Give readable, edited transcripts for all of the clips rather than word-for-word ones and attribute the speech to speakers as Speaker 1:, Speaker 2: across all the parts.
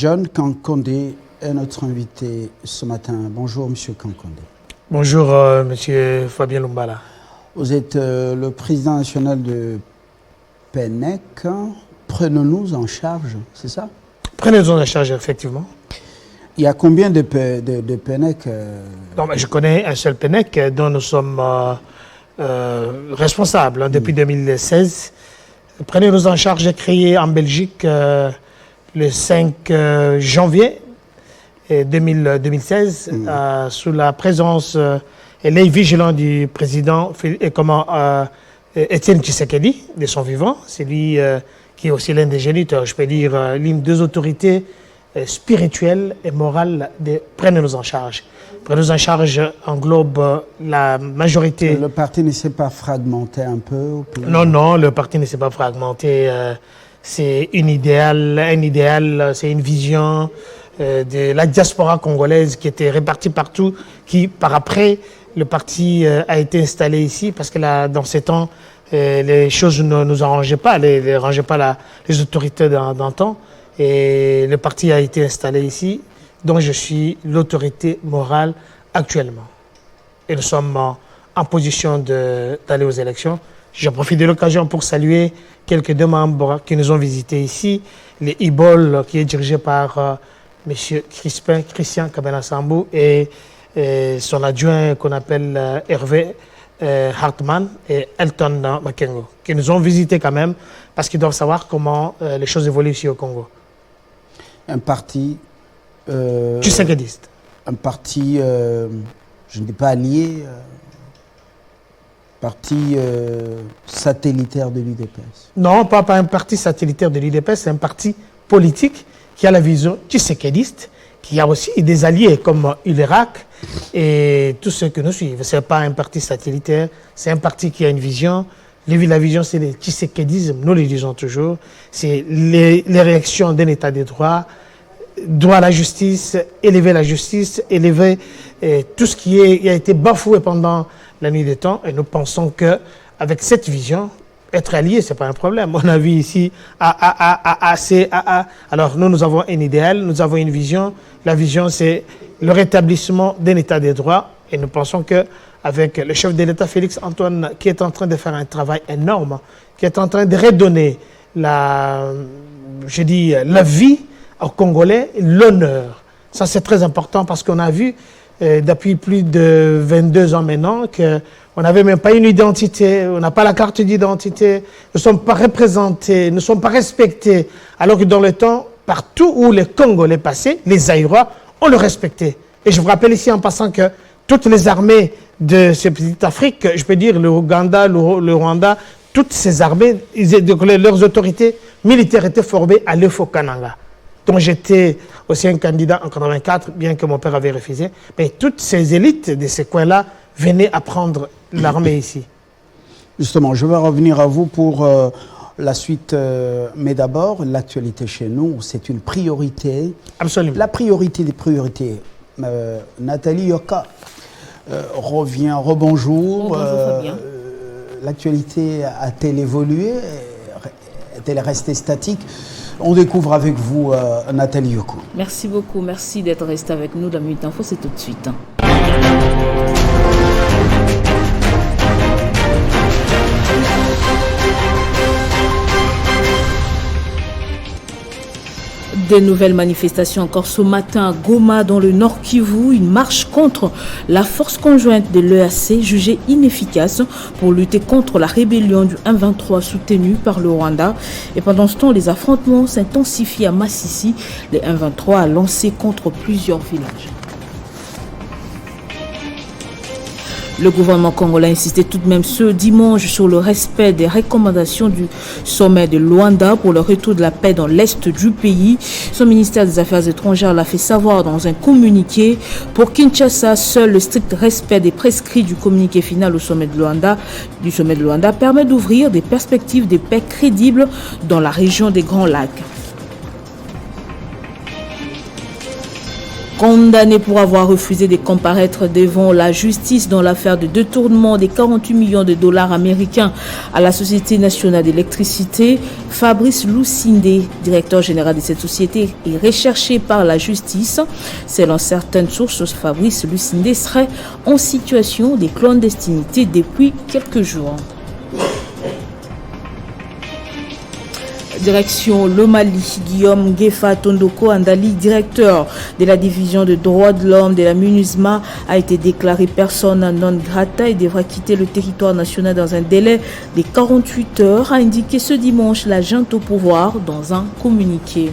Speaker 1: John Kankondé est notre invité ce matin. Bonjour, Monsieur Kankondé.
Speaker 2: Bonjour, Monsieur Fabien Lumbala.
Speaker 1: Vous êtes le président national de PENEC. Prenons-nous en charge, c'est ça?
Speaker 2: Prenez-nous en charge, effectivement.
Speaker 1: Il y a combien de PENEC
Speaker 2: Non, mais je connais un seul PENEC dont nous sommes responsables depuis 2016. Prenez-nous en charge est créé en Belgique le 5 janvier 2016 sous la présence et l'œil vigilant du président Étienne Tshisekedi, de son vivant. C'est lui qui est aussi l'un des géniteurs, je peux dire, l'une des autorités spirituelles et morales de Prenez-nous en charge. Prenez-nous en charge englobe la majorité.
Speaker 1: Le parti ne s'est pas fragmenté un peu?
Speaker 2: Non, non, le parti ne s'est pas fragmenté. C'est un idéal, c'est une vision de la diaspora congolaise qui était répartie partout, qui par après, le parti a été installé ici parce que là, dans ces temps, les choses ne nous arrangeaient pas, les autorités d'antan. Et le parti a été installé ici, dont je suis l'autorité morale actuellement. Et nous sommes en position d'aller aux élections. Je profite de l'occasion pour saluer quelques deux membres qui nous ont visités ici. Les IBOL, qui est dirigé par M. Christian Kabena-Sambou et son adjoint qu'on appelle Hervé Hartmann et Elton Makengo, qui nous ont visités quand même parce qu'ils doivent savoir comment les choses évoluent ici au Congo.
Speaker 1: Un parti...
Speaker 2: Tshisekediste.
Speaker 1: Un parti, je ne dis pas allié, parti satellitaire de l'UDPS.
Speaker 2: Non, pas un parti satellitaire de l'UDPS, c'est un parti politique qui a la vision tshisekidiste, qui a aussi des alliés comme l'Irak et tous ceux que nous suivent. Ce n'est pas un parti satellitaire, c'est un parti qui a une vision. La vision, c'est le tshisekedisme, nous le disons toujours. C'est les réactions d'un état de droit, droit à la justice, élever tout ce qui a été bafoué pendant la nuit des temps. Et nous pensons qu'avec cette vision, être allié, ce n'est pas un problème. On a vu ici AAA. Alors nous avons un idéal, nous avons une vision. La vision, c'est le rétablissement d'un état de droit. Et nous pensons qu'avec le chef de l'État, Félix Antoine, qui est en train de faire un travail énorme, qui est en train de redonner la vie aux Congolais, l'honneur. Ça, c'est très important parce qu'on a vu depuis plus de 22 ans maintenant qu'on n'avait même pas une identité, on n'a pas la carte d'identité, nous ne sommes pas représentés, nous ne sommes pas respectés. Alors que dans le temps, partout où les Congolais passaient, les Zaïrois, on le respectait. Et je vous rappelle ici en passant que toutes les armées de cette petite Afrique, je peux dire le Ouganda, le Rwanda, toutes ces armées, leurs autorités militaires étaient formées à l'Eufo-Kananga. Donc j'étais aussi un candidat en 84, bien que mon père avait refusé. Mais toutes ces élites de ces coins-là venaient apprendre l'armée ici.
Speaker 1: Justement, je vais revenir à vous pour la suite. Mais d'abord, l'actualité chez nous, c'est une priorité.
Speaker 2: Absolument.
Speaker 1: La priorité des priorités. Nathalie Yoka revient. Rebonjour. L'actualité a-t-elle évolué? Est-elle restée statique? On découvre avec vous Nathalie Yoko.
Speaker 3: Merci beaucoup, merci d'être resté avec nous. La Minute Info, c'est tout de suite. Des nouvelles manifestations encore ce matin à Goma, dans le Nord Kivu, une marche contre la force conjointe de l'EAC jugée inefficace pour lutter contre la rébellion du M23 soutenue par le Rwanda. Et pendant ce temps, les affrontements s'intensifient à Massissi. Le M23 a lancé contre plusieurs villages. Le gouvernement congolais a insisté tout de même ce dimanche sur le respect des recommandations du sommet de Luanda pour le retour de la paix dans l'est du pays. Son ministère des Affaires étrangères l'a fait savoir dans un communiqué. Pour Kinshasa, seul le strict respect des prescrits du communiqué final au sommet de Luanda permet d'ouvrir des perspectives de paix crédibles dans la région des Grands Lacs. Condamné pour avoir refusé de comparaître devant la justice dans l'affaire de détournement des 48 millions de dollars américains à la Société nationale d'électricité, Fabrice Lusinde, directeur général de cette société, est recherché par la justice. Selon certaines sources, Fabrice Lusinde serait en situation de clandestinité depuis quelques jours. Direction le Mali, Guillaume Gefa Tondoko Andali, directeur de la division de droits de l'homme de la MINUSMA, a été déclaré persona non grata et devra quitter le territoire national dans un délai de 48 heures, a indiqué ce dimanche la junte au pouvoir dans un communiqué.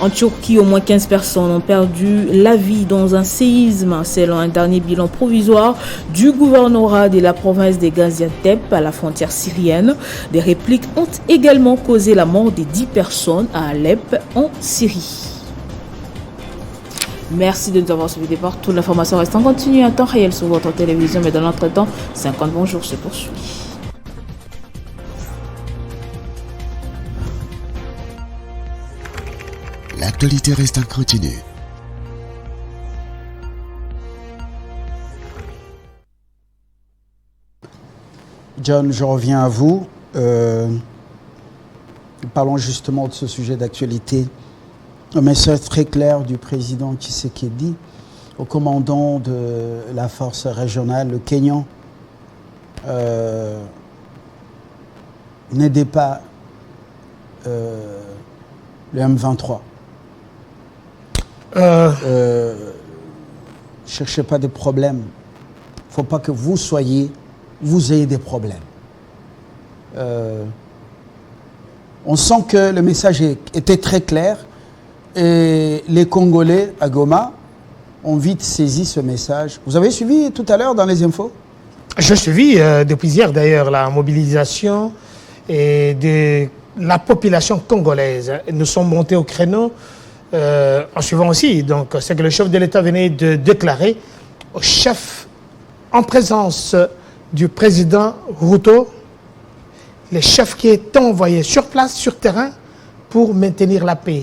Speaker 3: En Turquie, au moins 15 personnes ont perdu la vie dans un séisme, selon un dernier bilan provisoire du gouvernorat de la province de Gaziantep à la frontière syrienne. Des répliques ont également causé la mort de 10 personnes à Alep, en Syrie. Merci de nous avoir suivis par toute l'information reste en continu à temps réel sur votre télévision, mais dans l'entretemps, 50 bonjours se poursuit.
Speaker 4: L'actualité reste en continu.
Speaker 1: John, je reviens à vous. Parlons justement de ce sujet d'actualité. Un message très clair du président Tshisekedi au commandant de la force régionale, le Kenyan. N'aidez pas le M23. Cherchez pas des problèmes. Il ne faut pas que vous ayez des problèmes. On sent que le message était très clair et les Congolais à Goma ont vite saisi ce message. Vous avez suivi tout à l'heure dans les infos?
Speaker 2: Je suivis depuis hier d'ailleurs la mobilisation et de la population congolaise. Nous sommes montés au créneau en suivant aussi donc ce que le chef de l'État venait de déclarer au chef en présence du président Ruto, le chef qui est envoyé sur place, sur terrain, pour maintenir la paix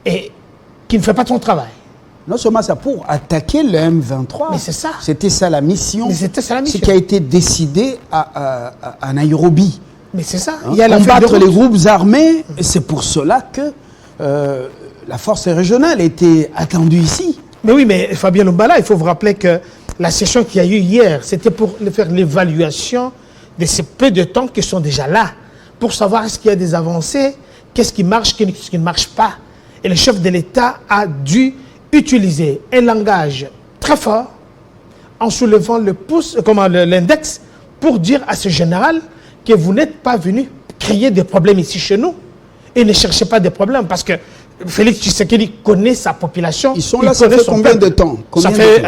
Speaker 2: et qui ne fait pas son travail.
Speaker 1: Non seulement ça, pour attaquer le M23.
Speaker 2: Mais c'est ça.
Speaker 1: C'était ça la mission.
Speaker 2: Mais c'était ça la mission.
Speaker 1: Ce qui a été décidé à Nairobi.
Speaker 2: Mais c'est ça.
Speaker 1: Il y a combattre les groupes armés. Et c'est pour cela que la force régionale était attendue ici.
Speaker 2: Mais oui, mais Fabien Lumbala, il faut vous rappeler que la session qu'il y a eu hier, c'était pour faire l'évaluation de ces peu de temps qui sont déjà là, pour savoir est-ce qu'il y a des avancées, qu'est-ce qui marche, qu'est-ce qui ne marche pas. Et le chef de l'État a dû utiliser un langage très fort en soulevant le pouce, l'index, pour dire à ce général que vous n'êtes pas venu créer des problèmes ici chez nous et ne cherchez pas des problèmes parce que Félix Tshisekedi connaît sa population.
Speaker 1: Ils sont là, ça fait combien de temps?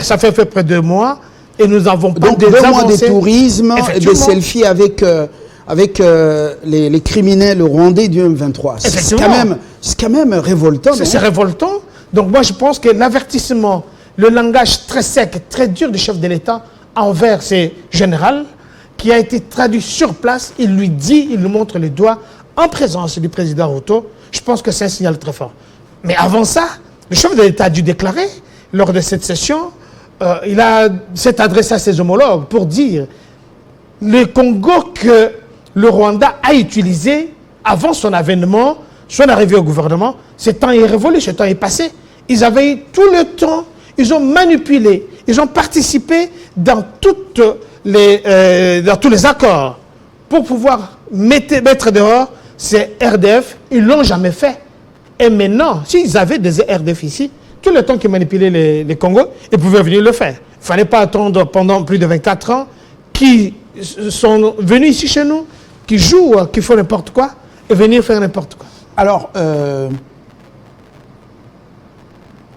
Speaker 2: Ça fait près de 2 mois et nous avons pas
Speaker 1: donc
Speaker 2: des
Speaker 1: 2 mois
Speaker 2: avancées.
Speaker 1: de tourisme et de selfies avec les criminels rwandais du M23. C'est quand même révoltant.
Speaker 2: C'est révoltant. Donc moi je pense que l'avertissement, le langage très sec, très dur du chef de l'État envers ces généraux, qui a été traduit sur place, il lui montre le doigt en présence du président Ruto. Je pense que c'est un signal très fort. Mais avant ça, le chef de l'État a dû déclarer, lors de cette session, il s'est adressé à ses homologues pour dire le Congo que le Rwanda a utilisé avant son avènement, son arrivée au gouvernement, ce temps est révolu, ce temps est passé. Ils avaient eu tout le temps, ils ont manipulé, ils ont participé dans tous les accords pour pouvoir mettre dehors ces RDF. Ils ne l'ont jamais fait. Et maintenant, s'ils avaient des RDF ici, tout le temps qu'ils manipulaient les Congos, ils pouvaient venir le faire. Il ne fallait pas attendre pendant plus de 24 ans qu'ils sont venus ici chez nous, qui jouent, qui font n'importe quoi, et venir faire n'importe quoi.
Speaker 1: Alors,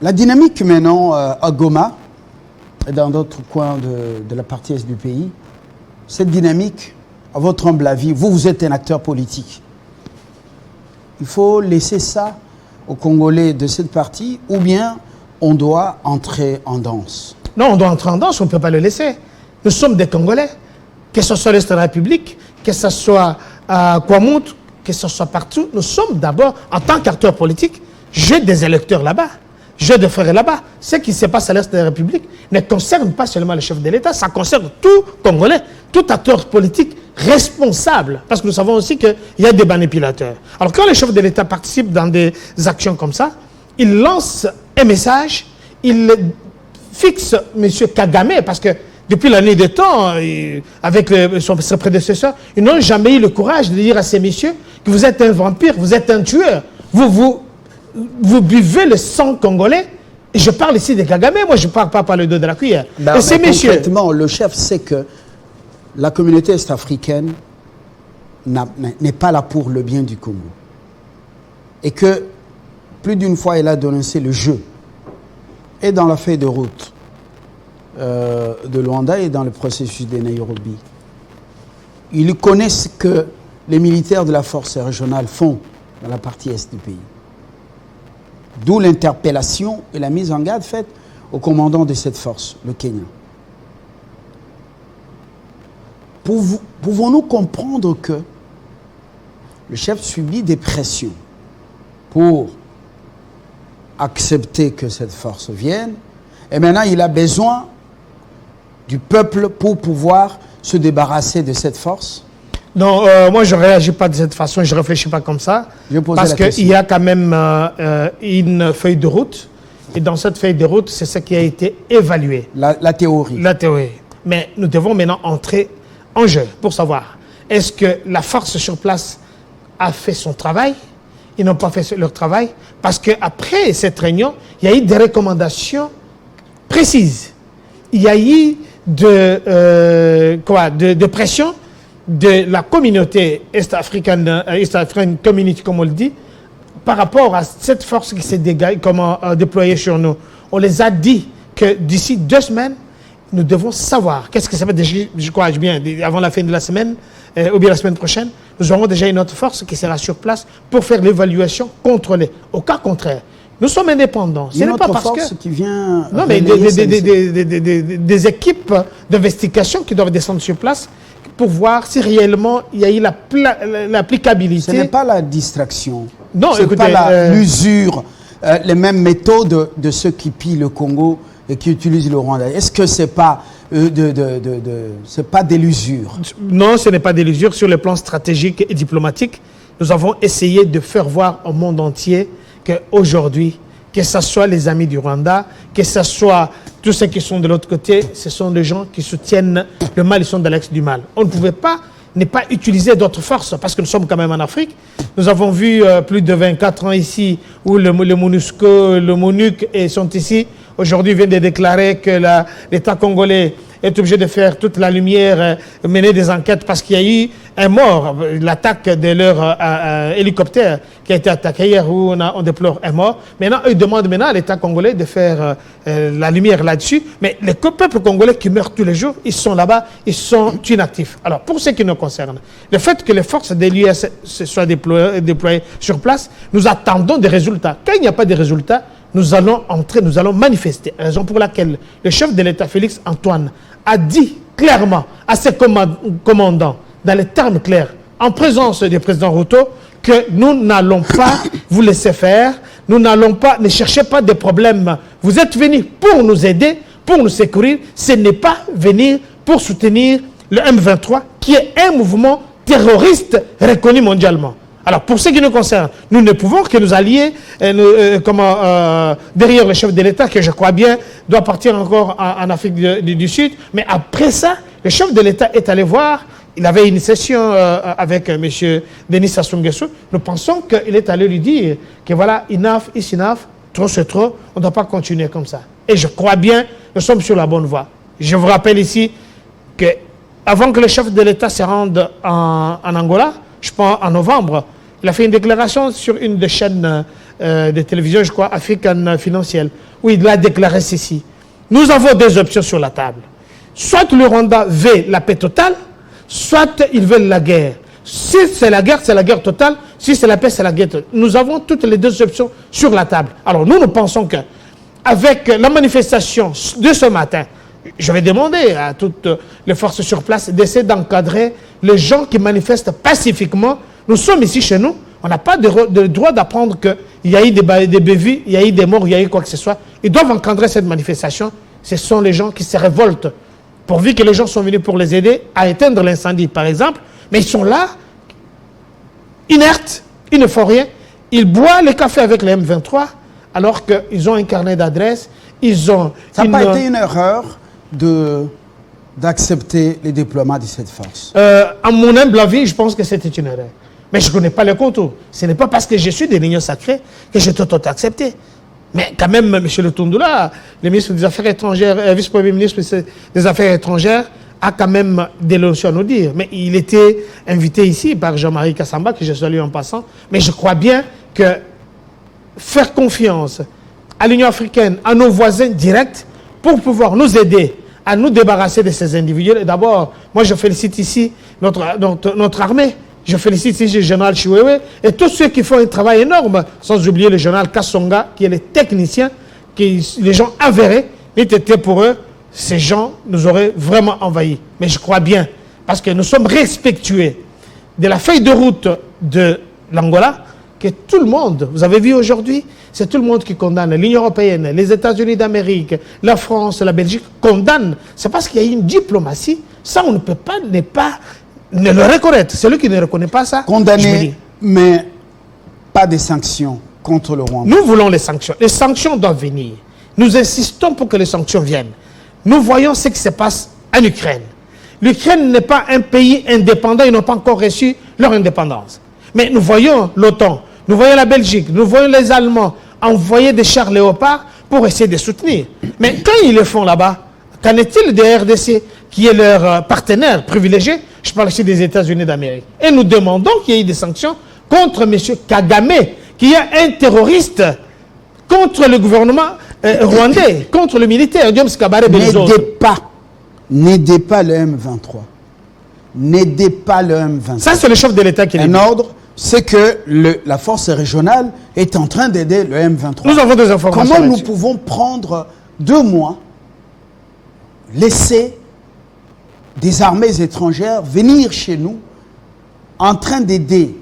Speaker 1: la dynamique maintenant à Goma et dans d'autres coins de la partie est du pays, cette dynamique, à votre humble avis, vous êtes un acteur politique. Il faut laisser ça aux Congolais de cette partie ou bien on doit entrer en danse?
Speaker 2: Non, on doit entrer en danse, on ne peut pas le laisser. Nous sommes des Congolais, que ce soit l'Est de la République, que ce soit à Kwamut, que ce soit partout, nous sommes d'abord, en tant qu'acteurs politiques, j'ai des électeurs là-bas, j'ai des frères là-bas. Ce qui se passe à l'Est de la République ne concerne pas seulement le chef de l'État, ça concerne tout Congolais, tout acteur politique responsable. Parce que nous savons aussi qu'il y a des manipulateurs. Alors quand le chef de l'État participe dans des actions comme ça, il lance un message, il fixe M. Kagame, parce que depuis la nuit des temps, avec ses prédécesseurs, ils n'ont jamais eu le courage de dire à ces messieurs que vous êtes un vampire, vous êtes un tueur. Vous buvez le sang congolais. Et je parle ici de Kagame, moi je ne parle pas par le dos de la cuillère. Et ces messieurs...
Speaker 1: Concrètement, le chef sait que la communauté est-africaine n'est pas là pour le bien du Congo. Et que plus d'une fois, il a dénoncé le jeu. Et dans la feuille de route de Luanda et dans le processus de Nairobi. Ils connaissent ce que les militaires de la force régionale font dans la partie est du pays. D'où l'interpellation et la mise en garde faite au commandant de cette force, le Kenya. Pouvons-nous comprendre que le chef subit des pressions pour accepter que cette force vienne, et maintenant il a besoin du peuple pour pouvoir se débarrasser de cette force?
Speaker 2: Non, moi je ne réagis pas de cette façon, je ne réfléchis pas comme ça, parce qu'il y a quand même une feuille de route, et dans cette feuille de route, c'est ce qui a été évalué.
Speaker 1: La théorie.
Speaker 2: La théorie. Mais nous devons maintenant entrer en jeu pour savoir, est-ce que la force sur place a fait son travail? Ils n'ont pas fait leur travail, parce qu'après cette réunion, il y a eu des recommandations précises. Il y a eu de pression de la communauté est-africaine community, comme on le dit, par rapport à cette force qui s'est déployée sur nous. On les a dit que d'ici 2 semaines, nous devons savoir qu'est-ce que ça va déjà, je crois bien, avant la fin de la semaine, ou bien la semaine prochaine, nous aurons déjà une autre force qui sera sur place pour faire l'évaluation contrôlée. Au cas contraire, nous sommes indépendants. Ce n'est pas parce
Speaker 1: force qui vient...
Speaker 2: Non, mais des équipes d'investigation qui doivent descendre sur place pour voir si réellement il y a eu l'applicabilité.
Speaker 1: Ce n'est pas la distraction.
Speaker 2: Non,
Speaker 1: ce n'est pas l'usure, les mêmes méthodes de ceux qui pillent le Congo et qui utilisent le Rwanda. Est-ce que ce n'est pas, pas de l'usure?
Speaker 2: Non, ce n'est pas de l'usure. Sur le plan stratégique et diplomatique, nous avons essayé de faire voir au monde entier qu'aujourd'hui, que ce soit les amis du Rwanda, que ce soit tous ceux qui sont de l'autre côté, ce sont des gens qui soutiennent le mal, ils sont de l'axe du mal. On ne pouvait pas ne pas utiliser d'autres forces, parce que nous sommes quand même en Afrique. Nous avons vu plus de 24 ans ici, où le MONUSCO, le MONUC sont ici. Aujourd'hui, vient de déclarer que l'État congolais est obligé de faire toute la lumière, mener des enquêtes, parce qu'il y a eu un mort, l'attaque de leur hélicoptère qui a été attaqué hier, où on déplore un mort. Maintenant, ils demandent à l'État congolais de faire la lumière là-dessus. Mais les peuples congolais qui meurent tous les jours, ils sont là-bas, ils sont inactifs. Alors, pour ce qui nous concerne, le fait que les forces de l'US soient déployées sur place, nous attendons des résultats. Quand il n'y a pas de résultats, nous allons entrer, nous allons manifester. Raison pour laquelle le chef de l'État, Félix Antoine, a dit clairement à ses commandants, dans les termes clairs, en présence du président Ruto, que nous n'allons pas vous laisser faire, nous n'allons pas, ne cherchez pas des problèmes. Vous êtes venus pour nous aider, pour nous secourir, ce n'est pas venir pour soutenir le M23, qui est un mouvement terroriste reconnu mondialement. Alors, pour ce qui nous concerne, nous ne pouvons que nous allier derrière le chef de l'État, que je crois bien doit partir encore en Afrique du Sud. Mais après ça, le chef de l'État est allé voir, il avait une session avec M. Denis Sassou Nguesso. Nous pensons qu'il est allé lui dire que voilà, enough is enough, trop c'est trop, on ne doit pas continuer comme ça. Et je crois bien, nous sommes sur la bonne voie. Je vous rappelle ici qu'avant que le chef de l'État se rende en Angola, je pense en novembre, il a fait une déclaration sur une des chaînes de télévision, je crois, African Financial, où il a déclaré ceci. Nous avons 2 options sur la table. Soit le Rwanda veut la paix totale, soit ils veulent la guerre. Si c'est la guerre totale. Si c'est la paix, c'est la guerre totale. Nous avons toutes les 2 options sur la table. Alors nous pensons qu'avec la manifestation de ce matin, je vais demander à toutes les forces sur place d'essayer d'encadrer les gens qui manifestent pacifiquement Nous sommes ici chez nous, on n'a pas de droit d'apprendre qu'il y a eu des bévues, il y a eu des morts, il y a eu quoi que ce soit. Ils doivent encadrer cette manifestation. Ce sont les gens qui se révoltent, pourvu que les gens sont venus pour les aider à éteindre l'incendie, par exemple. Mais ils sont là, inertes, ils ne font rien. Ils boivent le café avec les M23, alors qu'ils ont un carnet d'adresses. Ça
Speaker 1: n'a pas été une erreur d'accepter les déploiements de cette force?
Speaker 2: À mon humble avis, je pense que c'était une erreur. Mais je ne connais pas les contours. Ce n'est pas parce que je suis des réunions sacrées que je t'ai accepté. Mais quand même, M. Le Toundoula, le ministre des Affaires étrangères, vice-premier ministre des Affaires étrangères, a quand même des leçons à nous dire. Mais il était invité ici par Jean-Marie Kassamba, que je salue en passant. Mais je crois bien que faire confiance à l'Union africaine, à nos voisins directs, pour pouvoir nous aider à nous débarrasser de ces individus. D'abord, moi je félicite ici notre armée. Je félicite ici le général Chiwewe et tous ceux qui font un travail énorme, sans oublier le général Kassonga, qui est le technicien, les gens avérés. Il était pour eux, ces gens nous auraient vraiment envahis. Mais je crois bien, parce que nous sommes respectueux de la feuille de route de l'Angola, que tout le monde, vous avez vu aujourd'hui, c'est tout le monde qui condamne. L'Union européenne, les États-Unis d'Amérique, la France, la Belgique condamnent. C'est parce qu'il y a une diplomatie. Ça, on ne peut pas ne le reconnaître. Celui qui ne reconnaît pas ça,
Speaker 1: condamner, mais pas des sanctions contre le Rwanda.
Speaker 2: Nous voulons les sanctions. Les sanctions doivent venir. Nous insistons pour que les sanctions viennent. Nous voyons ce qui se passe en Ukraine. L'Ukraine n'est pas un pays indépendant. Ils n'ont pas encore reçu leur indépendance. Mais nous voyons l'OTAN, nous voyons la Belgique, nous voyons les Allemands envoyer des chars léopards pour essayer de soutenir. Mais quand ils le font là-bas, qu'en est-il des RDC, qui est leur partenaire privilégié? Je parle ici des États-Unis d'Amérique. Et nous demandons qu'il y ait des sanctions contre M. Kagame, qui est un terroriste contre le gouvernement rwandais, contre le militaire, James Kabarebe et les autres.
Speaker 1: N'aidez pas le M23. N'aidez pas le M23.
Speaker 2: Ça, c'est le chef de l'État qui l'a dit.
Speaker 1: Un ordre, c'est que la force régionale est en train d'aider le M23.
Speaker 2: Nous avons des informations.
Speaker 1: Comment nous pouvons prendre 2 mois, laisser des armées étrangères venir chez nous en train d'aider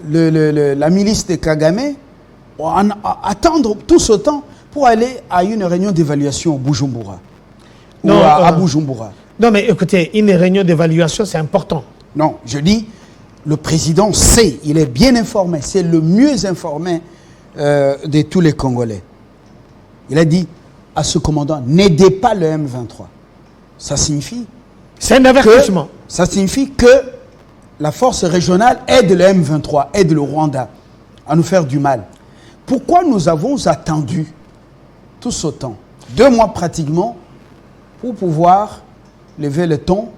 Speaker 1: la milice de Kagame, attendre tout ce temps pour aller à une réunion d'évaluation au Bujumbura? Ou à Bujumbura.
Speaker 2: Non, mais écoutez, une réunion d'évaluation, c'est important.
Speaker 1: Non, je dis, le président sait, il est bien informé, c'est le mieux informé de tous les Congolais. Il a dit à ce commandant, n'aidez pas le M23. Ça signifie...
Speaker 2: C'est un avertissement.
Speaker 1: Ça signifie que la force régionale aide le M23, aide le Rwanda à nous faire du mal. Pourquoi nous avons attendu tout ce temps, 2 mois pratiquement, pour pouvoir lever le ton,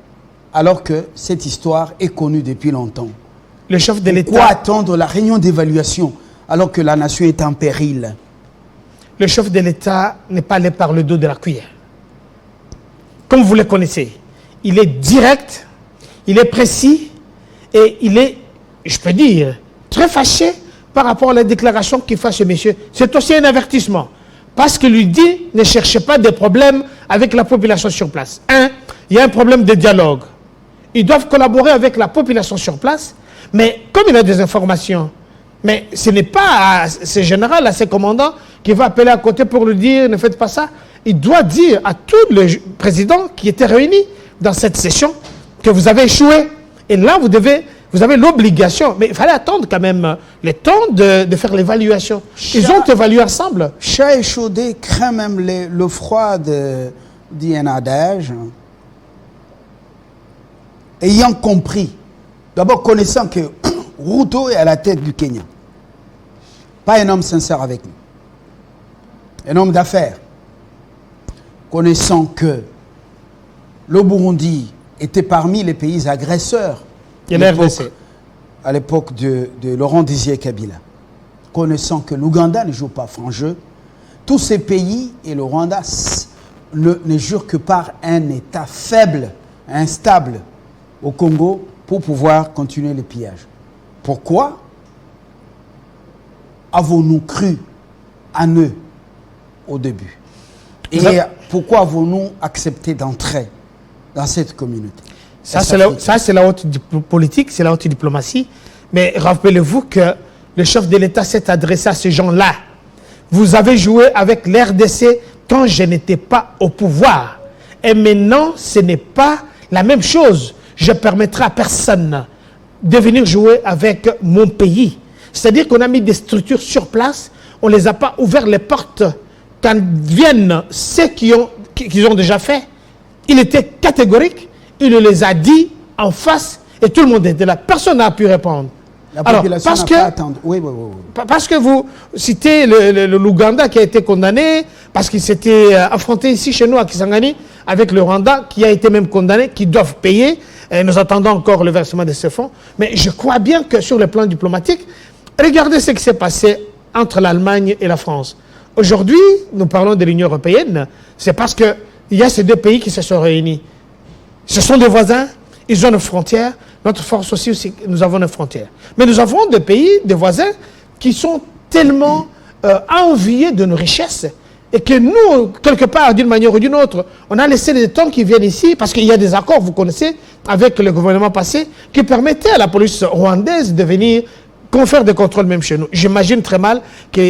Speaker 1: alors que cette histoire est connue depuis longtemps?
Speaker 2: Le chef de l'État...
Speaker 1: Pourquoi attendre la réunion d'évaluation alors que la nation est en péril?
Speaker 2: Le chef de l'État n'est pas allé par le dos de la cuillère. Comme vous le connaissez, il est direct, il est précis et il est, je peux dire, très fâché par rapport à la déclaration qu'il fait ce monsieur. C'est aussi un avertissement. Parce qu'il lui dit, ne cherchez pas des problèmes avec la population sur place. Il y a un problème de dialogue. Ils doivent collaborer avec la population sur place, mais comme il a des informations, mais ce n'est pas à ce général, à ce commandant, qui va appeler à côté pour lui dire, ne faites pas ça. Il doit dire à tous les présidents qui étaient réunis dans cette session que vous avez échoué. Et là, vous avez l'obligation, mais il fallait attendre quand même le temps de faire l'évaluation. Ils ont évalué ensemble.
Speaker 1: Chat échaudé craint même le froid dit un adage. Ayant compris, d'abord connaissant que Ruto est à la tête du Kenya, pas un homme sincère avec nous, un homme d'affaires, connaissant que le Burundi était parmi les pays agresseurs à l'époque de Laurent Désiré Kabila, connaissant que l'Ouganda ne joue pas franc jeu, tous ces pays et le Rwanda ne jurent que par un État faible, instable au Congo pour pouvoir continuer les pillages. Pourquoi avons-nous cru en eux au début? Et pourquoi avons-nous accepté d'entrer dans cette communauté?
Speaker 2: Ça, c'est la haute politique, c'est la haute diplomatie. Mais rappelez-vous que le chef de l'État s'est adressé à ces gens-là. Vous avez joué avec l'RDC quand je n'étais pas au pouvoir. Et maintenant, ce n'est pas la même chose. Je permettrai à personne de venir jouer avec mon pays. C'est-à-dire qu'on a mis des structures sur place, on ne les a pas ouvert les portes. Quand viennent ceux qui ont déjà fait, il était catégorique, il les a dit en face et tout le monde était là. Personne n'a pu répondre.
Speaker 1: La population n'a pas attendu. Oui.
Speaker 2: Parce que vous citez l'Ouganda qui a été condamné, parce qu'il s'était affronté ici chez nous à Kisangani avec le Rwanda qui a été même condamné, qui doivent payer. Et nous attendons encore le versement de ces fonds. Mais je crois bien que sur le plan diplomatique, regardez ce qui s'est passé entre l'Allemagne et la France. Aujourd'hui, nous parlons de l'Union européenne, c'est parce qu'il y a ces deux pays qui se sont réunis. Ce sont des voisins, ils ont une frontière. Notre force aussi, nous avons une frontière. Mais nous avons des pays, des voisins, qui sont tellement enviés de nos richesses et que nous, quelque part, d'une manière ou d'une autre, on a laissé des temps qui viennent ici parce qu'il y a des accords, vous connaissez, avec le gouvernement passé, qui permettaient à la police rwandaise de venir faire des contrôles même chez nous. J'imagine très mal que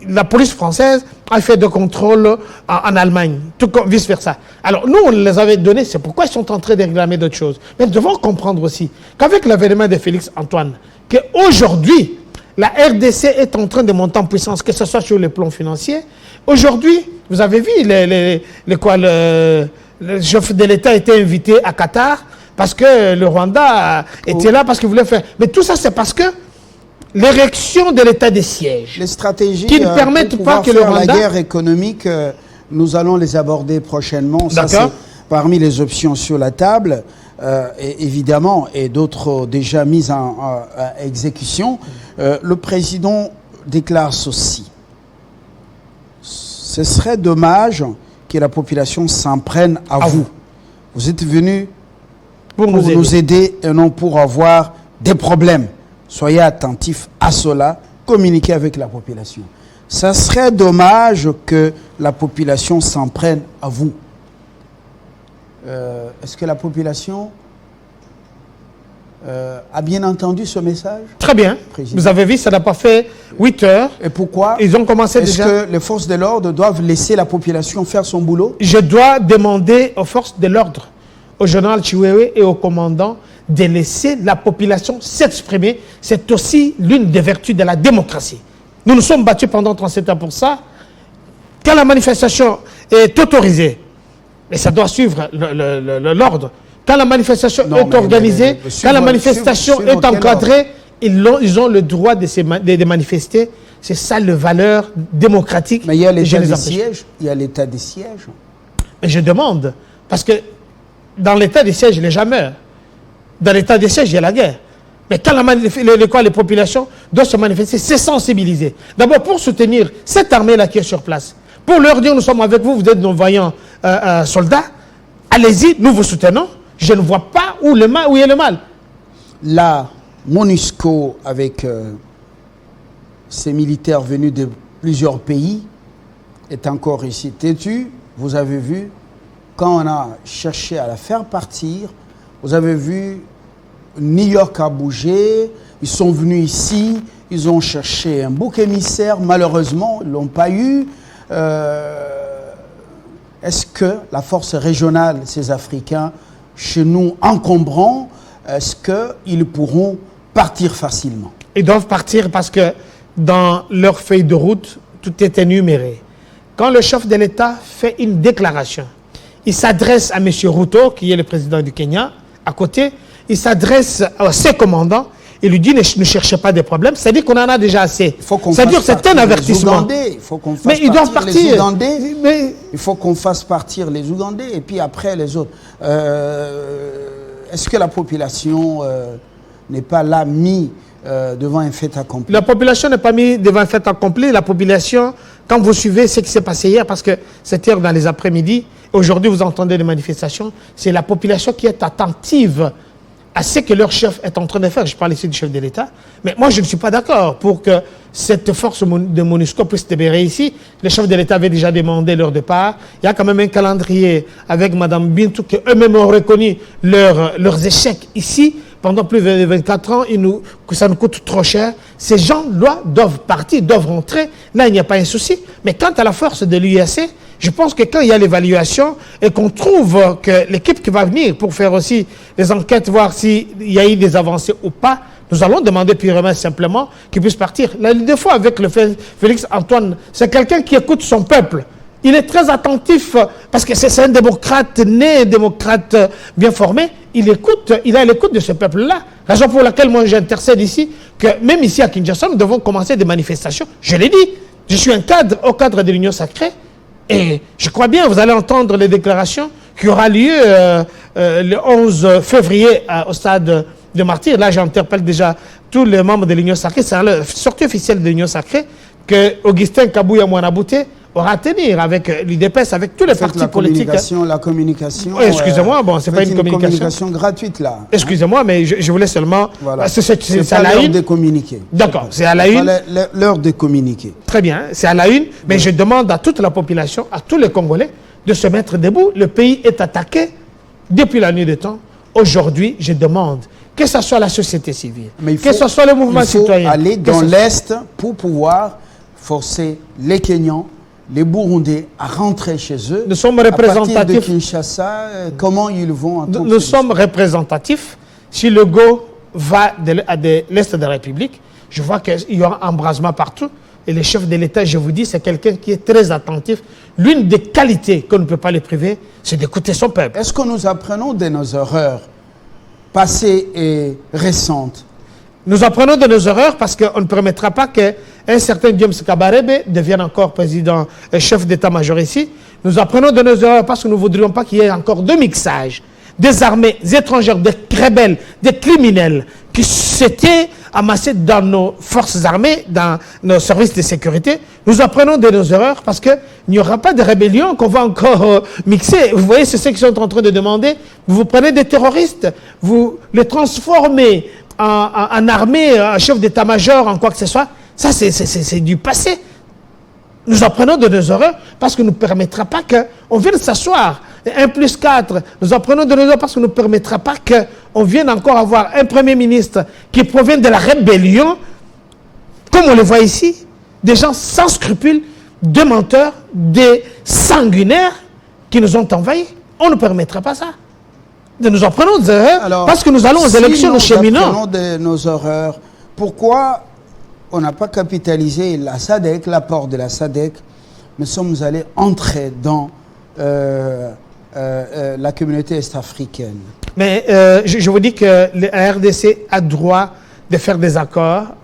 Speaker 2: la police française a fait des contrôles en Allemagne, tout comme vice-versa. Alors, nous, on les avait donnés, c'est pourquoi ils sont en train de réclamer d'autres choses. Mais nous devons comprendre aussi qu'avec l'avènement de Félix Antoine, qu'aujourd'hui, la RDC est en train de monter en puissance, que ce soit sur le plan financier. Aujourd'hui, vous avez vu, le chef de l'État a été invité à Qatar parce que le Rwanda était là, parce qu'il voulait faire. Mais tout ça, c'est parce que l'érection de l'état de siège,
Speaker 1: les stratégies
Speaker 2: qui ne permettent pas que le Rwanda...
Speaker 1: La guerre économique, nous allons les aborder prochainement. Ça, c'est parmi les options sur la table, et évidemment, et d'autres déjà mises en exécution. Le président déclare ceci. Ce serait dommage que la population s'en prenne à vous. Vous êtes venus pour nous aider et non pour avoir des problèmes. Soyez attentifs à cela, communiquez avec la population. Ça serait dommage que la population s'en prenne à vous. Est-ce que la population a bien entendu ce message?
Speaker 2: Très bien. Président. Vous avez vu, ça n'a pas fait 8 heures.
Speaker 1: Et pourquoi?
Speaker 2: Ils ont commencé déjà...
Speaker 1: Est-ce que les forces de l'ordre doivent laisser la population faire son boulot?
Speaker 2: Je dois demander aux forces de l'ordre, au général Chiwewe et au commandant, de laisser la population s'exprimer. C'est aussi l'une des vertus de la démocratie. Nous nous sommes battus pendant 37 ans pour ça. Quand la manifestation est autorisée, et ça doit suivre l'ordre, quand la manifestation est organisée, quand la manifestation est encadrée, ils ont le droit de manifester. C'est ça la valeur démocratique.
Speaker 1: Mais il y a l'état des sièges. Il y a l'état des sièges.
Speaker 2: Mais je demande, parce que dans l'état des sièges, les gens meurent. Dans l'état des sièges, il y a la guerre. Mais quand les populations doivent se manifester, c'est sensibiliser. D'abord, pour soutenir cette armée-là qui est sur place. Pour leur dire, nous sommes avec vous, vous êtes nos vaillants soldats. Allez-y, nous vous soutenons. Je ne vois pas où est le mal.
Speaker 1: La MONUSCO, avec ces militaires venus de plusieurs pays, est encore ici têtue. Vous avez vu, quand on a cherché à la faire partir, vous avez vu, New York a bougé, ils sont venus ici, ils ont cherché un bouc émissaire, malheureusement, ils ne l'ont pas eu. Est-ce que la force régionale, ces Africains, chez nous, encombrants, est-ce qu'ils pourront partir facilement?
Speaker 2: Ils doivent partir parce que dans leur feuille de route, tout est énuméré. Quand le chef de l'État fait une déclaration, il s'adresse à M. Ruto, qui est le président du Kenya, à côté, il s'adresse à ses commandants, il lui dit ne cherchez pas des problèmes, c'est-à-dire qu'on en a déjà assez. C'est-à-dire que c'est un avertissement.
Speaker 1: Mais ils doivent partir. Il faut qu'on fasse partir les Ougandais et puis après les autres. Est-ce que la population n'est pas là mise devant un fait accompli?
Speaker 2: La population n'est pas mise devant un fait accompli. La population, quand vous suivez ce qui s'est passé hier, parce que c'était dans les après-midi, aujourd'hui vous entendez des manifestations, c'est la population qui est attentive à ce que leur chef est en train de faire. Je parle ici du chef de l'État. Mais moi, je ne suis pas d'accord pour que cette force de MONUSCO puisse demeurer ici. Le chef de l'État avait déjà demandé leur départ. Il y a quand même un calendrier avec Mme Bintou qu'eux-mêmes ont reconnu leurs échecs ici. Pendant plus de 24 ans, que ça nous coûte trop cher. Ces gens-là doivent partir, doivent rentrer. Là, il n'y a pas un souci. Mais quant à la force de l'UAC, je pense que quand il y a l'évaluation et qu'on trouve que l'équipe qui va venir pour faire aussi les enquêtes, voir s'il y a eu des avancées ou pas, nous allons demander purement simplement qu'il puisse partir. Des fois, avec le Félix Antoine, c'est quelqu'un qui écoute son peuple. Il est très attentif parce que c'est un démocrate né, un démocrate bien formé. Il a l'écoute de ce peuple-là. Raison pour laquelle moi j'intercède ici que même ici à Kinshasa, nous devons commencer des manifestations. Je l'ai dit, je suis un cadre au cadre de l'Union sacrée. Et je crois bien, vous allez entendre les déclarations qui aura lieu le 11 février au stade de Martyrs. Là, j'interpelle déjà tous les membres de l'Union sacrée. C'est la sortie officielle de l'Union sacrée que Augustin Kabouya Mwanabouté aura à tenir avec l'UDPS, avec tous les partis politiques.
Speaker 1: La communication.
Speaker 2: Excusez-moi, bon, c'est pas une communication
Speaker 1: gratuite là.
Speaker 2: Excusez-moi, mais je voulais seulement.
Speaker 1: Voilà.
Speaker 2: C'est à la une.
Speaker 1: De communiquer.
Speaker 2: D'accord, c'est à la une.
Speaker 1: L'heure de communiquer.
Speaker 2: Très bien, c'est à la une, mais je demande à toute la population, à tous les Congolais, de se mettre debout. Le pays est attaqué depuis la nuit des temps. Aujourd'hui, je demande que ce soit la société civile, que ce soit le mouvement citoyen.
Speaker 1: Il faut aller dans l'Est pour pouvoir forcer les Kenyans, les Burundais à rentrer chez eux.
Speaker 2: Nous sommes représentatifs.
Speaker 1: À partir de Kinshasa, comment ils vont en
Speaker 2: Nous sommes représentatifs. Si le go va de l'Est de la République, je vois qu'il y aura un embrasement partout. Et le chef de l'État, je vous dis, c'est quelqu'un qui est très attentif. L'une des qualités qu'on ne peut pas lui priver, c'est d'écouter son peuple.
Speaker 1: Est-ce que nous apprenons de nos erreurs passées et récentes?
Speaker 2: Nous apprenons de nos erreurs parce qu'on ne permettra pas qu'un certain James Kabarebe devienne encore président et chef d'état-major ici. Nous apprenons de nos erreurs parce que nous ne voudrions pas qu'il y ait encore de mixage des armées étrangères, des rebelles, des criminels qui s'étaient amassés dans nos forces armées, dans nos services de sécurité. Nous apprenons de nos erreurs parce qu'il n'y aura pas de rébellion qu'on va encore mixer. Vous voyez, c'est ce qu'ils sont en train de demander. Vous prenez des terroristes, vous les transformez en armée, en chef d'état-major, en quoi que ce soit. Ça, c'est du passé. Nous apprenons de nos erreurs parce que ne nous permettra pas qu'on vienne s'asseoir. 1 plus 4, nous apprenons de nos erreurs parce que ne nous permettra pas qu'on vienne encore avoir un Premier ministre qui provient de la rébellion, comme on le voit ici, des gens sans scrupules, des menteurs, des sanguinaires qui nous ont envahis. On ne permettra pas ça. Nous apprenons des erreurs parce que nous allons aux élections, nous cheminons.
Speaker 1: Nous apprenons de nos erreurs. Pourquoi on n'a pas capitalisé la SADC, l'apport de la SADC? Nous sommes allés entrer dans la communauté est-africaine.
Speaker 2: Mais je vous dis que la RDC a droit de faire des accords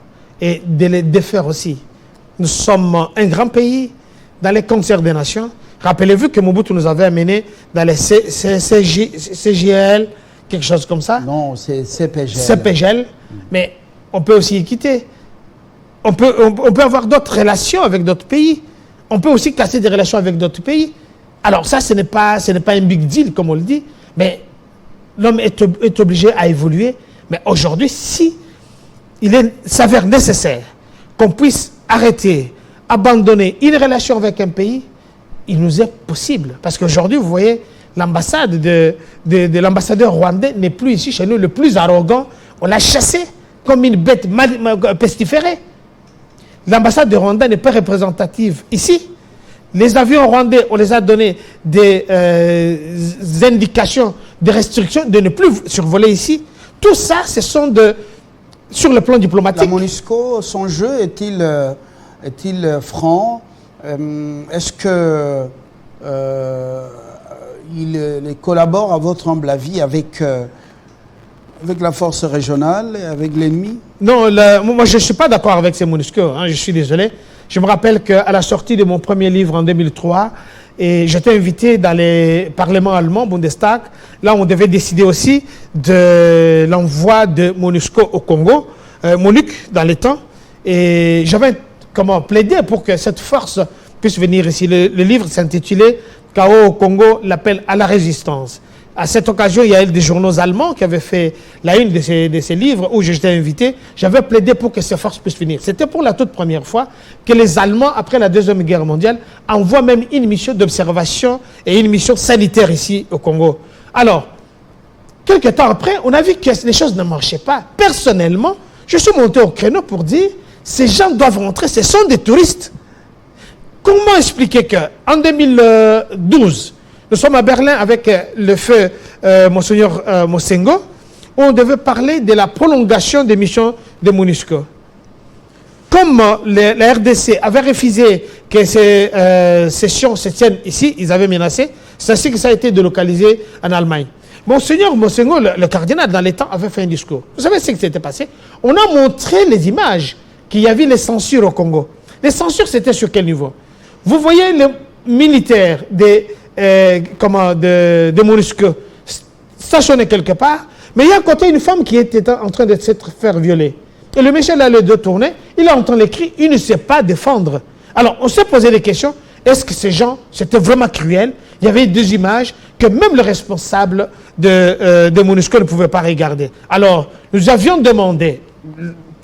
Speaker 2: et de les défaire aussi. Nous sommes un grand pays dans les concerts des nations. Rappelez-vous que Mobutu nous avait amené dans les CGL, quelque chose comme ça.
Speaker 1: Non, c'est CPGL.
Speaker 2: CPGL, mais on peut aussi y quitter. On peut avoir d'autres relations avec d'autres pays. On peut aussi casser des relations avec d'autres pays. Alors ça, ce n'est pas un big deal, comme on le dit, mais l'homme est obligé à évoluer. Mais aujourd'hui, si il s'avère nécessaire qu'on puisse arrêter, abandonner une relation avec un pays, il nous est possible. Parce qu'aujourd'hui, vous voyez, l'ambassade de l'ambassadeur rwandais n'est plus ici chez nous, le plus arrogant. On l'a chassé comme une bête pestiférée. L'ambassade de Rwanda n'est pas représentative ici. Les avions rwandais, on les a donné des indications, des restrictions de ne plus survoler ici. Tout ça, ce sont sur le plan diplomatique.
Speaker 1: La MONUSCO, son jeu est-il franc? Est-ce que il collabore, à votre humble avis, avec la force régionale et avec l'ennemi?
Speaker 2: Non, moi je ne suis pas d'accord avec ces MONUSCO, hein, je suis désolé. Je me rappelle qu'à la sortie de mon premier livre en 2003, j'étais invité dans les parlements allemands, Bundestag. Là, on devait décider aussi de l'envoi de MONUSCO au Congo, MONUC dans les temps. Et j'avais plaidé pour que cette force puisse venir ici. Le livre s'intitulait « Chaos au Congo, l'appel à la résistance ». À cette occasion, il y a eu des journaux allemands qui avaient fait la une de ces livres où j'étais invité. J'avais plaidé pour que ces forces puissent finir. C'était pour la toute première fois que les Allemands, après la Deuxième Guerre mondiale, envoient même une mission d'observation et une mission sanitaire ici au Congo. Alors, quelques temps après, on a vu que les choses ne marchaient pas. Personnellement, je suis monté au créneau pour dire, ces gens doivent rentrer, ce sont des touristes. Comment expliquer qu'en 2012, nous sommes à Berlin avec le feu Monseigneur Mosengo, où on devait parler de la prolongation des missions de MONUSCO. Comme la RDC avait refusé que ces sessions se tiennent ici, ils avaient menacé, c'est ainsi que ça a été délocalisé en Allemagne. Monseigneur Mosengo, le cardinal, dans les temps, avait fait un discours. Vous savez ce qui s'était passé? On a montré les images qu'il y avait les censures au Congo. Les censures, c'était sur quel niveau? Vous voyez les militaires de MONUSCO stationnés quelque part, mais il y a à côté une femme qui était en train de se faire violer. Et le monsieur a les deux tournés, il entend les cris, il ne sait pas défendre. Alors, on s'est posé des questions. Est-ce que ces gens, c'était vraiment cruel? Il y avait deux images que même le responsable de MONUSCO ne pouvait pas regarder. Alors, nous avions demandé,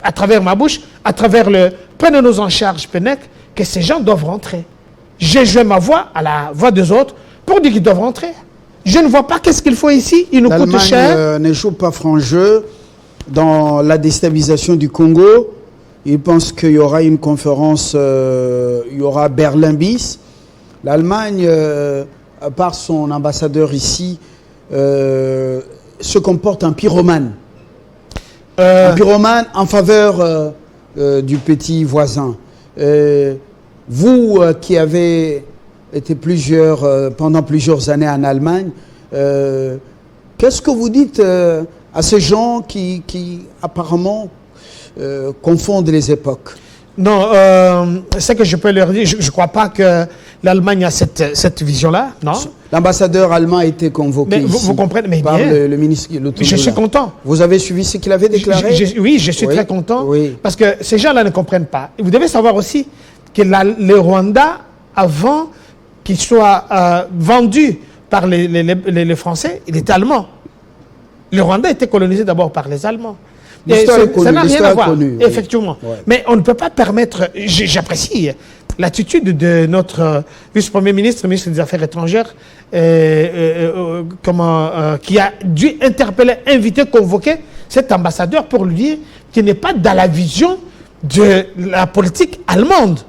Speaker 2: à travers ma bouche, à travers le prenez-nous en charge PENEC, que ces gens doivent rentrer. J'ai joué ma voix à la voix des autres pour dire qu'ils doivent rentrer. Je ne vois pas qu'est-ce qu'il faut ici, il nous coûte cher.
Speaker 1: L'Allemagne ne joue pas franc jeu dans la déstabilisation du Congo. Il pense qu'il y aura une conférence, il y aura Berlin bis. L'Allemagne, à part son ambassadeur ici, se comporte en pyromane. Un pyromane en faveur du petit voisin. Vous qui avez été pendant plusieurs années en Allemagne, qu'est-ce que vous dites à ces gens qui apparemment confondent les époques?
Speaker 2: Non, ce que je peux leur dire, je ne crois pas que l'Allemagne a cette vision-là, non.
Speaker 1: L'ambassadeur allemand a été convoqué
Speaker 2: vous comprenez, mais
Speaker 1: par
Speaker 2: bien.
Speaker 1: le ministre Lutundu.
Speaker 2: Je suis content.
Speaker 1: Vous avez suivi ce qu'il avait déclaré?
Speaker 2: Oui, je suis très content,
Speaker 1: oui.
Speaker 2: Parce que ces gens-là ne comprennent pas. Vous devez savoir aussi que le Rwanda, avant qu'il soit vendu par les Français, il était allemand. Le Rwanda était colonisé d'abord par les Allemands. Ça n'a rien à voir, effectivement.
Speaker 1: Ouais.
Speaker 2: Mais on ne peut pas permettre... J'apprécie l'attitude de notre vice-premier ministre, ministre des Affaires étrangères, qui a dû interpeller, inviter, convoquer cet ambassadeur pour lui dire qu'il n'est pas dans la vision de la politique allemande.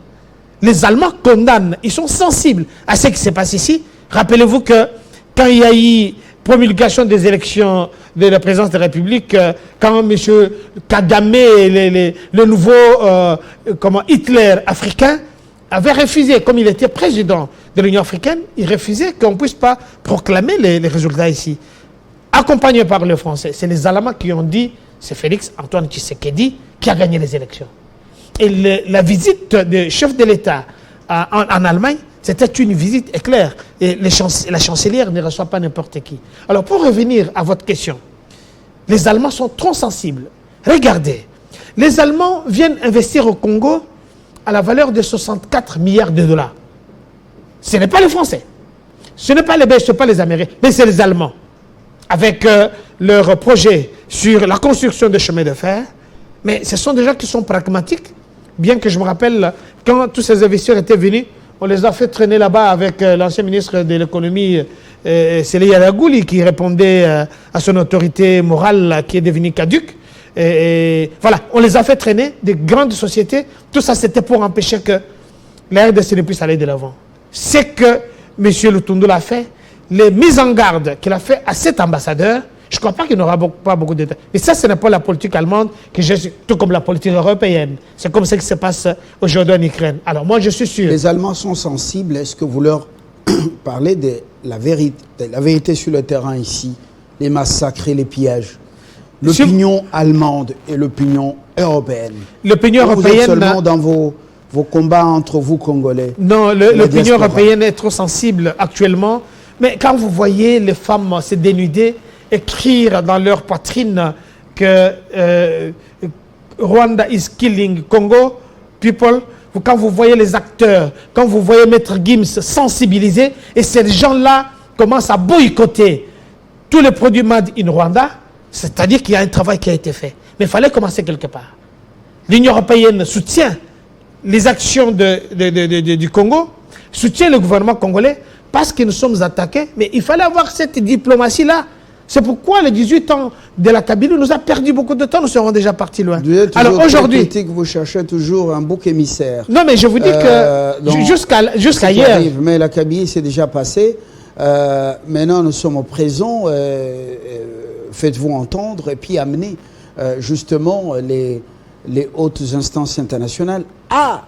Speaker 2: Les Allemands condamnent, ils sont sensibles à ce qui s'est passé ici. Rappelez-vous que quand il y a eu promulgation des élections de la présidence de la République, quand M. Kagame, le nouveau Hitler africain, avait refusé, comme il était président de l'Union africaine, il refusait qu'on ne puisse pas proclamer les résultats ici. Accompagné par les Français, c'est les Allemands qui ont dit, c'est Félix Antoine Tshisekedi qui a gagné les élections. Et la visite du chef de l'État en Allemagne, c'était une visite éclair. Et la chancelière ne reçoit pas n'importe qui. Alors, pour revenir à votre question, les Allemands sont trop sensibles. Regardez, les Allemands viennent investir au Congo à la valeur de 64 milliards de dollars. Ce n'est pas les Français, ce n'est pas les Belges, ce n'est pas les Américains, mais c'est les Allemands. Avec leur projet sur la construction de chemins de fer. Mais ce sont des gens qui sont pragmatiques. Bien que je me rappelle, quand tous ces investisseurs étaient venus, on les a fait traîner là-bas avec l'ancien ministre de l'économie, Sélé Yaragouli, qui répondait à son autorité morale qui est devenue caduque. Et voilà, on les a fait traîner, des grandes sociétés. Tout ça, c'était pour empêcher que la RDC ne puisse aller de l'avant. C'est que M. Lutundu l'a fait, les mises en garde qu'il a fait à cet ambassadeur, je ne crois pas qu'il n'aura pas beaucoup de temps. Mais ça, ce n'est pas la politique allemande, tout comme la politique européenne. C'est comme ça que ça se passe aujourd'hui en Ukraine. Alors moi, je suis sûr...
Speaker 1: Les Allemands sont sensibles. Est-ce que vous leur parlez de la vérité sur le terrain ici, les massacres et les pillages? L'opinion allemande et l'opinion européenne.
Speaker 2: L'opinion européenne...
Speaker 1: Vous êtes seulement dans vos combats entre vous, Congolais.
Speaker 2: Non, l'opinion européenne est trop sensible actuellement. Mais quand vous voyez les femmes se dénuder, écrire dans leur poitrine que Rwanda is killing Congo people, quand vous voyez les acteurs, quand vous voyez Maître Gims sensibiliser, et ces gens-là commencent à boycotter tous les produits made in Rwanda, c'est-à-dire qu'il y a un travail qui a été fait. Mais il fallait commencer quelque part. L'Union européenne soutient les actions du Congo, soutient le gouvernement congolais parce que nous sommes attaqués. Mais il fallait avoir cette diplomatie-là. C'est pourquoi les 18 ans de la Kabylie nous a perdu beaucoup de temps. Nous serons déjà partis loin.
Speaker 1: Alors aujourd'hui, vous cherchez toujours un bouc émissaire.
Speaker 2: Non, mais je vous dis que jusqu'à hier.
Speaker 1: Mais la Kabylie s'est déjà passée. Maintenant, nous sommes au présent. Faites-vous entendre et puis amenez justement les hautes instances internationales à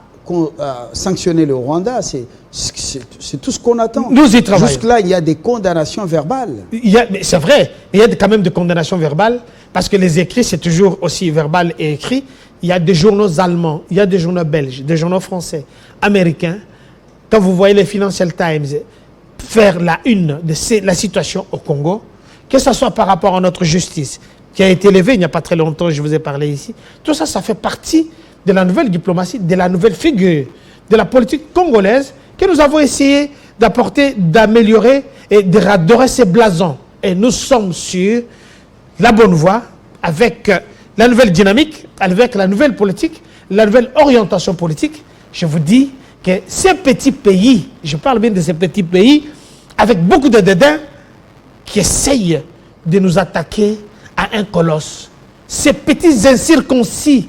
Speaker 1: sanctionner le Rwanda. C'est tout ce qu'on attend.
Speaker 2: Nous y travaillons.
Speaker 1: Jusque-là, il y a des condamnations verbales.
Speaker 2: C'est vrai, il y a quand même des condamnations verbales, parce que les écrits, c'est toujours aussi verbal et écrit. Il y a des journaux allemands, il y a des journaux belges, des journaux français, américains. Quand vous voyez les Financial Times faire la une de la situation au Congo, que ce soit par rapport à notre justice, qui a été élevée il n'y a pas très longtemps, je vous ai parlé ici, tout ça, ça fait partie de la nouvelle diplomatie, de la nouvelle figure, de la politique congolaise que nous avons essayé d'apporter, d'améliorer et de redorer ces blasons. Et nous sommes sur la bonne voie avec la nouvelle dynamique, avec la nouvelle politique, la nouvelle orientation politique. Je vous dis que ces petits pays, je parle bien de ces petits pays, avec beaucoup de dédain, qui essayent de nous attaquer à un colosse. Ces petits incirconcis,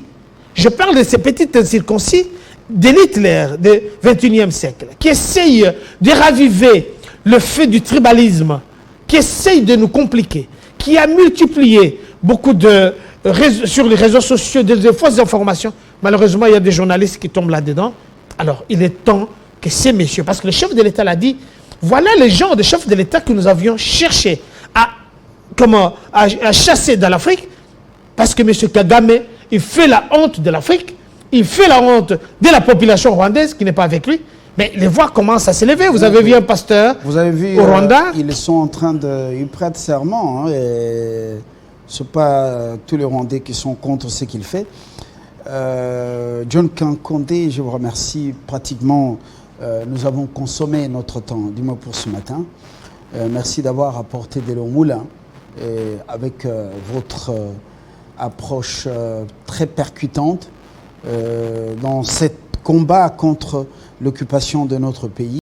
Speaker 2: je parle de ces petits incirconcis de l'Hitler du XXIe siècle, qui essayent de raviver le feu du tribalisme, qui essayent de nous compliquer, qui a multiplié beaucoup sur les réseaux sociaux de fausses informations. Malheureusement, il y a des journalistes qui tombent là-dedans. Alors, il est temps que ces messieurs, parce que le chef de l'État l'a dit, voilà les genres de chefs de l'État que nous avions cherché à chasser dans l'Afrique, parce que M. Kagame, il fait la honte de l'Afrique, il fait la honte de la population rwandaise qui n'est pas avec lui. Mais les voix commencent à s'élever. Vous avez vu un pasteur au Rwanda.
Speaker 1: Ils sont en train de... Ils prêtent serment. Hein, et ce n'est pas tous les Rwandais qui sont contre ce qu'il fait. John Kankondé, je vous remercie. Pratiquement, nous avons consommé notre temps, du moins pour ce matin. Merci d'avoir apporté de l'eau au moulin avec votre approche très percutante dans ce combat contre l'occupation de notre pays.